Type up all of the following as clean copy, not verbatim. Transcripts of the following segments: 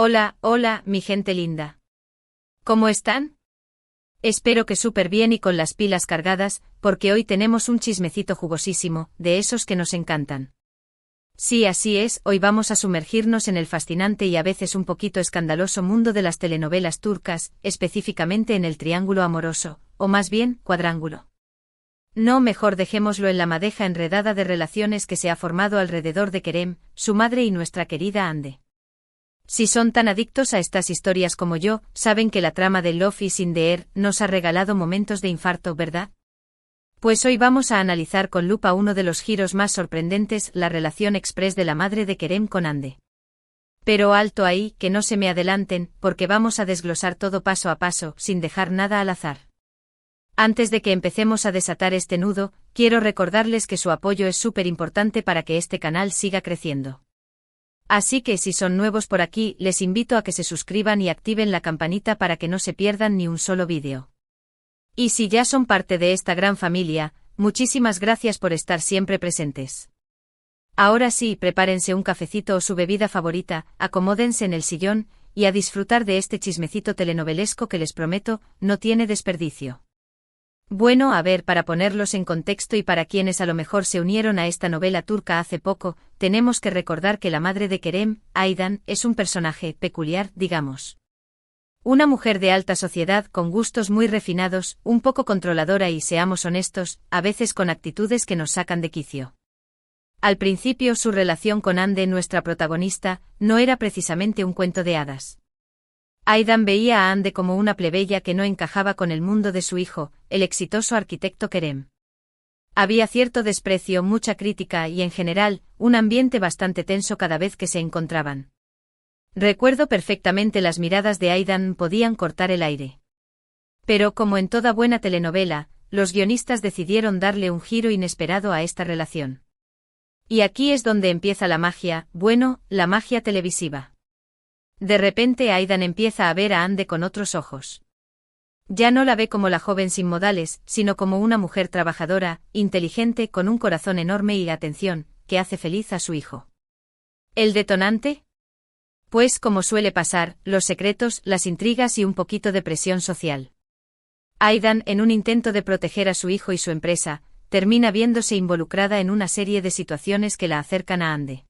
Hola, hola, mi gente linda. ¿Cómo están? Espero que súper bien y con las pilas cargadas, porque hoy tenemos un chismecito jugosísimo, de esos que nos encantan. Sí, así es, hoy vamos a sumergirnos en el fascinante y a veces un poquito escandaloso mundo de las telenovelas turcas, específicamente en el triángulo amoroso, o más bien, cuadrángulo. No, mejor dejémoslo en la madeja enredada de relaciones que se ha formado alrededor de Kerem, su madre y nuestra querida Hande. Si son tan adictos a estas historias como yo, saben que la trama de Love is in the Air nos ha regalado momentos de infarto, ¿verdad? Pues hoy vamos a analizar con lupa uno de los giros más sorprendentes, la relación express de la madre de Kerem con Hande. Pero alto ahí, que no se me adelanten, porque vamos a desglosar todo paso a paso, sin dejar nada al azar. Antes de que empecemos a desatar este nudo, quiero recordarles que su apoyo es súper importante para que este canal siga creciendo. Así que si son nuevos por aquí, les invito a que se suscriban y activen la campanita para que no se pierdan ni un solo vídeo. Y si ya son parte de esta gran familia, muchísimas gracias por estar siempre presentes. Ahora sí, prepárense un cafecito o su bebida favorita, acomódense en el sillón, y a disfrutar de este chismecito telenovelesco que les prometo, no tiene desperdicio. Bueno, a ver, para ponerlos en contexto y para quienes a lo mejor se unieron a esta novela turca hace poco, tenemos que recordar que la madre de Kerem, Aydan, es un personaje peculiar, digamos. Una mujer de alta sociedad con gustos muy refinados, un poco controladora y, seamos honestos, a veces con actitudes que nos sacan de quicio. Al principio su relación con Hande, nuestra protagonista, no era precisamente un cuento de hadas. Aydan veía a Hande como una plebeya que no encajaba con el mundo de su hijo, el exitoso arquitecto Kerem. Había cierto desprecio, mucha crítica y, en general, un ambiente bastante tenso cada vez que se encontraban. Recuerdo perfectamente las miradas de Aydan podían cortar el aire. Pero como en toda buena telenovela, los guionistas decidieron darle un giro inesperado a esta relación. Y aquí es donde empieza la magia, bueno, la magia televisiva. De repente Aydan empieza a ver a Hande con otros ojos. Ya no la ve como la joven sin modales, sino como una mujer trabajadora, inteligente, con un corazón enorme y atención, que hace feliz a su hijo. ¿El detonante? Pues como suele pasar, los secretos, las intrigas y un poquito de presión social. Aydan, en un intento de proteger a su hijo y su empresa, termina viéndose involucrada en una serie de situaciones que la acercan a Hande.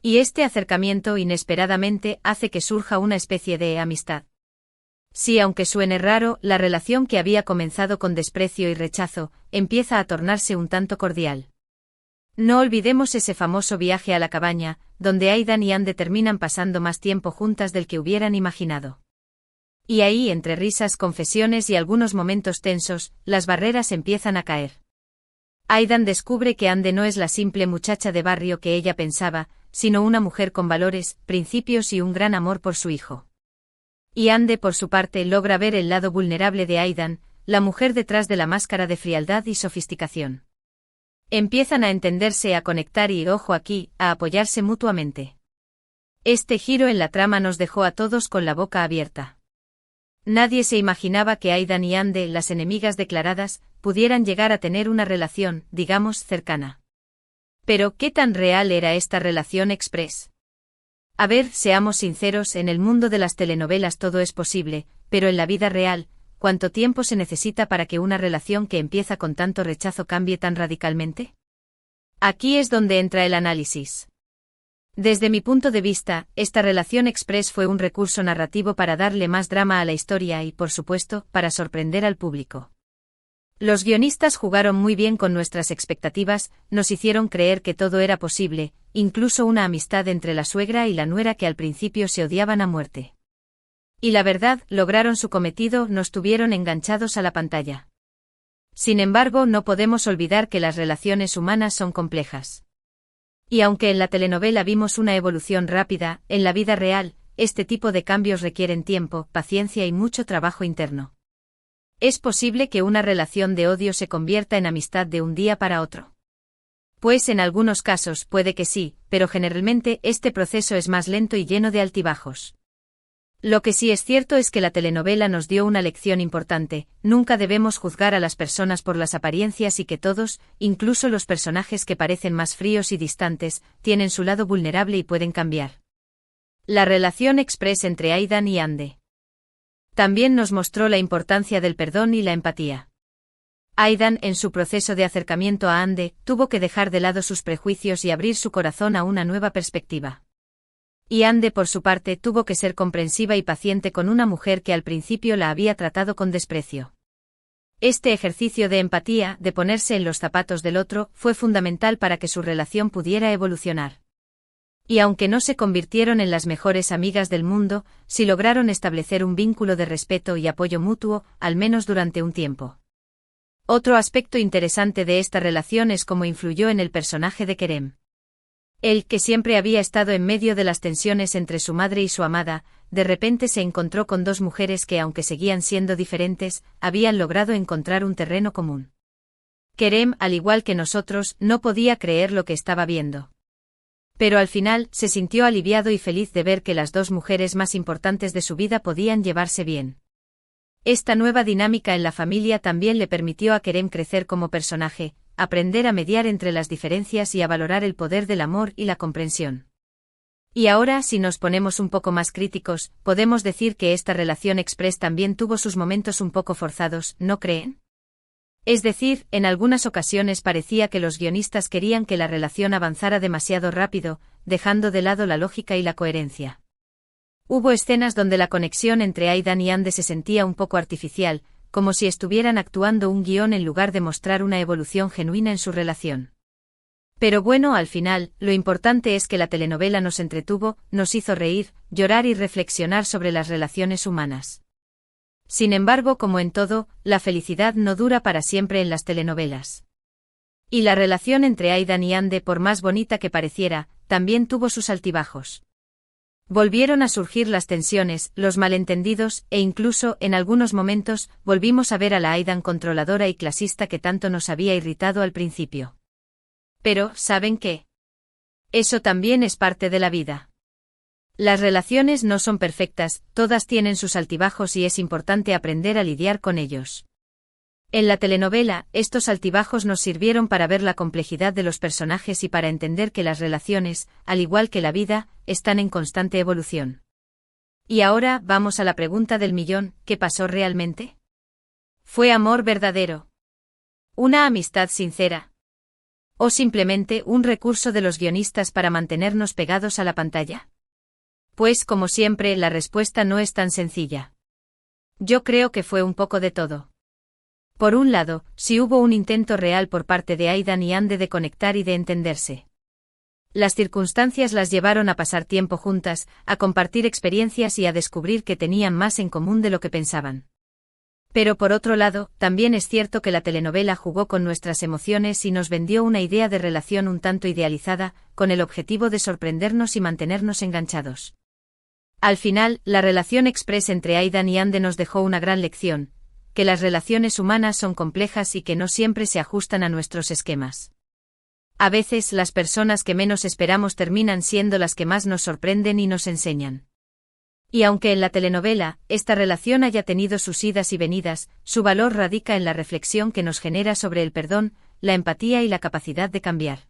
Y este acercamiento inesperadamente hace que surja una especie de amistad. Sí, aunque suene raro, la relación que había comenzado con desprecio y rechazo, empieza a tornarse un tanto cordial. No olvidemos ese famoso viaje a la cabaña, donde Aydan y Hande terminan pasando más tiempo juntas del que hubieran imaginado. Y ahí, entre risas, confesiones y algunos momentos tensos, las barreras empiezan a caer. Aydan descubre que Hande no es la simple muchacha de barrio que ella pensaba, sino una mujer con valores, principios y un gran amor por su hijo. Y Hande, por su parte, logra ver el lado vulnerable de Aydan, la mujer detrás de la máscara de frialdad y sofisticación. Empiezan a entenderse, a conectar y, ojo aquí, a apoyarse mutuamente. Este giro en la trama nos dejó a todos con la boca abierta. Nadie se imaginaba que Aydan y Hande, las enemigas declaradas, pudieran llegar a tener una relación, digamos, cercana. Pero, ¿qué tan real era esta relación express? A ver, seamos sinceros, en el mundo de las telenovelas todo es posible, pero en la vida real, ¿cuánto tiempo se necesita para que una relación que empieza con tanto rechazo cambie tan radicalmente? Aquí es donde entra el análisis. Desde mi punto de vista, esta relación express fue un recurso narrativo para darle más drama a la historia y, por supuesto, para sorprender al público. Los guionistas jugaron muy bien con nuestras expectativas, nos hicieron creer que todo era posible, incluso una amistad entre la suegra y la nuera que al principio se odiaban a muerte. Y la verdad, lograron su cometido, nos tuvieron enganchados a la pantalla. Sin embargo, no podemos olvidar que las relaciones humanas son complejas. Y aunque en la telenovela vimos una evolución rápida, en la vida real, este tipo de cambios requieren tiempo, paciencia y mucho trabajo interno. ¿Es posible que una relación de odio se convierta en amistad de un día para otro? Pues en algunos casos puede que sí, pero generalmente este proceso es más lento y lleno de altibajos. Lo que sí es cierto es que la telenovela nos dio una lección importante: nunca debemos juzgar a las personas por las apariencias y que todos, incluso los personajes que parecen más fríos y distantes, tienen su lado vulnerable y pueden cambiar. La relación express entre Aidan y Ande. También nos mostró la importancia del perdón y la empatía. Aidan, en su proceso de acercamiento a Ande, tuvo que dejar de lado sus prejuicios y abrir su corazón a una nueva perspectiva. Y Ande, por su parte, tuvo que ser comprensiva y paciente con una mujer que al principio la había tratado con desprecio. Este ejercicio de empatía, de ponerse en los zapatos del otro, fue fundamental para que su relación pudiera evolucionar. Y aunque no se convirtieron en las mejores amigas del mundo, sí lograron establecer un vínculo de respeto y apoyo mutuo, al menos durante un tiempo. Otro aspecto interesante de esta relación es cómo influyó en el personaje de Kerem. Él, que siempre había estado en medio de las tensiones entre su madre y su amada, de repente se encontró con dos mujeres que, aunque seguían siendo diferentes, habían logrado encontrar un terreno común. Kerem, al igual que nosotros, no podía creer lo que estaba viendo. Pero al final, se sintió aliviado y feliz de ver que las dos mujeres más importantes de su vida podían llevarse bien. Esta nueva dinámica en la familia también le permitió a Kerem crecer como personaje, aprender a mediar entre las diferencias y a valorar el poder del amor y la comprensión. Y ahora, si nos ponemos un poco más críticos, podemos decir que esta relación express también tuvo sus momentos un poco forzados, ¿no creen? Es decir, en algunas ocasiones parecía que los guionistas querían que la relación avanzara demasiado rápido, dejando de lado la lógica y la coherencia. Hubo escenas donde la conexión entre Aidan y Ande se sentía un poco artificial, como si estuvieran actuando un guión en lugar de mostrar una evolución genuina en su relación. Pero bueno, al final, lo importante es que la telenovela nos entretuvo, nos hizo reír, llorar y reflexionar sobre las relaciones humanas. Sin embargo, como en todo, la felicidad no dura para siempre en las telenovelas. Y la relación entre Aidan y Ande, por más bonita que pareciera, también tuvo sus altibajos. Volvieron a surgir las tensiones, los malentendidos, e incluso, en algunos momentos, volvimos a ver a la Aidan controladora y clasista que tanto nos había irritado al principio. Pero, ¿saben qué? Eso también es parte de la vida. Las relaciones no son perfectas, todas tienen sus altibajos y es importante aprender a lidiar con ellos. En la telenovela, estos altibajos nos sirvieron para ver la complejidad de los personajes y para entender que las relaciones, al igual que la vida, están en constante evolución. Y ahora, vamos a la pregunta del millón, ¿qué pasó realmente? ¿Fue amor verdadero? ¿Una amistad sincera? ¿O simplemente un recurso de los guionistas para mantenernos pegados a la pantalla? Pues, como siempre, la respuesta no es tan sencilla. Yo creo que fue un poco de todo. Por un lado, sí hubo un intento real por parte de Aidan y Ande de conectar y de entenderse. Las circunstancias las llevaron a pasar tiempo juntas, a compartir experiencias y a descubrir que tenían más en común de lo que pensaban. Pero por otro lado, también es cierto que la telenovela jugó con nuestras emociones y nos vendió una idea de relación un tanto idealizada, con el objetivo de sorprendernos y mantenernos enganchados. Al final, la relación express entre Aidan y Ande nos dejó una gran lección, que las relaciones humanas son complejas y que no siempre se ajustan a nuestros esquemas. A veces las personas que menos esperamos terminan siendo las que más nos sorprenden y nos enseñan. Y aunque en la telenovela, esta relación haya tenido sus idas y venidas, su valor radica en la reflexión que nos genera sobre el perdón, la empatía y la capacidad de cambiar.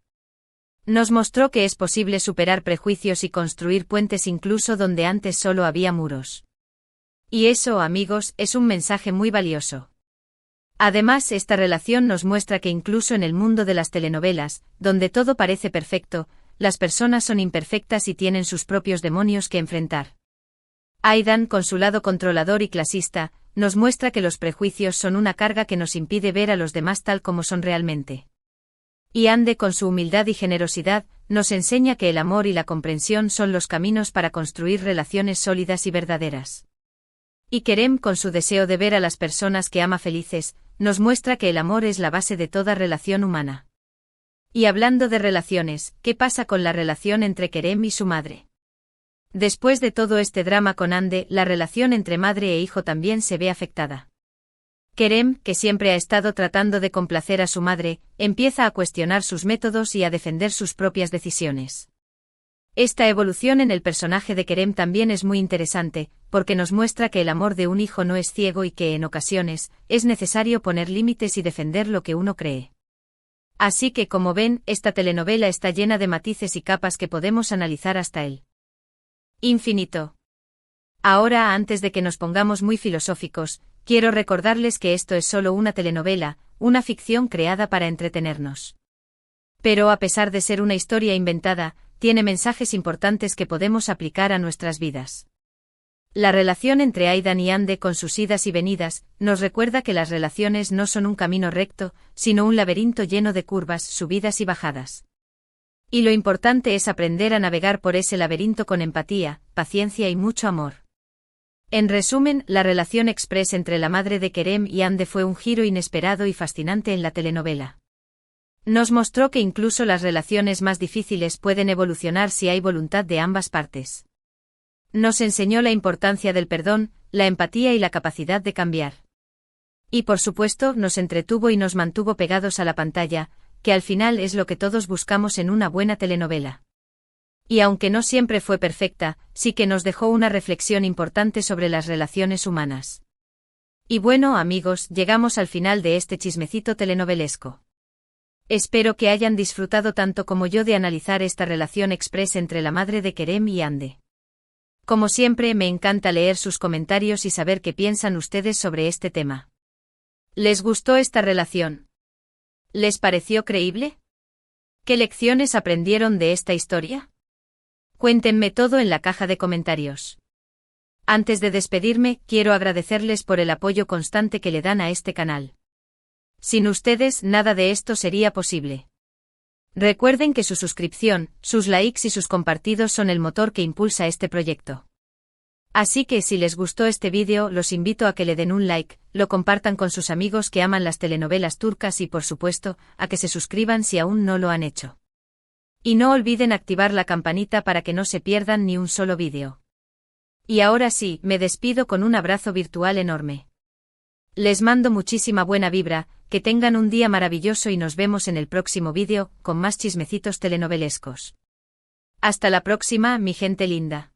Nos mostró que es posible superar prejuicios y construir puentes incluso donde antes solo había muros. Y eso, amigos, es un mensaje muy valioso. Además, esta relación nos muestra que incluso en el mundo de las telenovelas, donde todo parece perfecto, las personas son imperfectas y tienen sus propios demonios que enfrentar. Aidan, con su lado controlador y clasista, nos muestra que los prejuicios son una carga que nos impide ver a los demás tal como son realmente. Y Ande, con su humildad y generosidad, nos enseña que el amor y la comprensión son los caminos para construir relaciones sólidas y verdaderas. Y Kerem, con su deseo de ver a las personas que ama felices, nos muestra que el amor es la base de toda relación humana. Y hablando de relaciones, ¿qué pasa con la relación entre Kerem y su madre? Después de todo este drama con Ande, la relación entre madre e hijo también se ve afectada. Kerem, que siempre ha estado tratando de complacer a su madre, empieza a cuestionar sus métodos y a defender sus propias decisiones. Esta evolución en el personaje de Kerem también es muy interesante, porque nos muestra que el amor de un hijo no es ciego y que en ocasiones, es necesario poner límites y defender lo que uno cree. Así que, como ven, esta telenovela está llena de matices y capas que podemos analizar hasta el Infinito. Ahora, antes de que nos pongamos muy filosóficos, quiero recordarles que esto es solo una telenovela, una ficción creada para entretenernos. Pero a pesar de ser una historia inventada, tiene mensajes importantes que podemos aplicar a nuestras vidas. La relación entre Aidan y Ande, con sus idas y venidas, nos recuerda que las relaciones no son un camino recto, sino un laberinto lleno de curvas, subidas y bajadas. Y lo importante es aprender a navegar por ese laberinto con empatía, paciencia y mucho amor. En resumen, la relación express entre la madre de Kerem y Ande fue un giro inesperado y fascinante en la telenovela. Nos mostró que incluso las relaciones más difíciles pueden evolucionar si hay voluntad de ambas partes. Nos enseñó la importancia del perdón, la empatía y la capacidad de cambiar. Y por supuesto, nos entretuvo y nos mantuvo pegados a la pantalla, que al final es lo que todos buscamos en una buena telenovela. Y aunque no siempre fue perfecta, sí que nos dejó una reflexión importante sobre las relaciones humanas. Y bueno, amigos, llegamos al final de este chismecito telenovelesco. Espero que hayan disfrutado tanto como yo de analizar esta relación express entre la madre de Kerem y Ande. Como siempre, me encanta leer sus comentarios y saber qué piensan ustedes sobre este tema. ¿Les gustó esta relación? ¿Les pareció creíble? ¿Qué lecciones aprendieron de esta historia? Cuéntenme todo en la caja de comentarios. Antes de despedirme, quiero agradecerles por el apoyo constante que le dan a este canal. Sin ustedes, nada de esto sería posible. Recuerden que su suscripción, sus likes y sus compartidos son el motor que impulsa este proyecto. Así que si les gustó este vídeo, los invito a que le den un like, lo compartan con sus amigos que aman las telenovelas turcas y por supuesto, a que se suscriban si aún no lo han hecho. Y no olviden activar la campanita para que no se pierdan ni un solo vídeo. Y ahora sí, me despido con un abrazo virtual enorme. Les mando muchísima buena vibra, que tengan un día maravilloso y nos vemos en el próximo vídeo, con más chismecitos telenovelescos. Hasta la próxima, mi gente linda.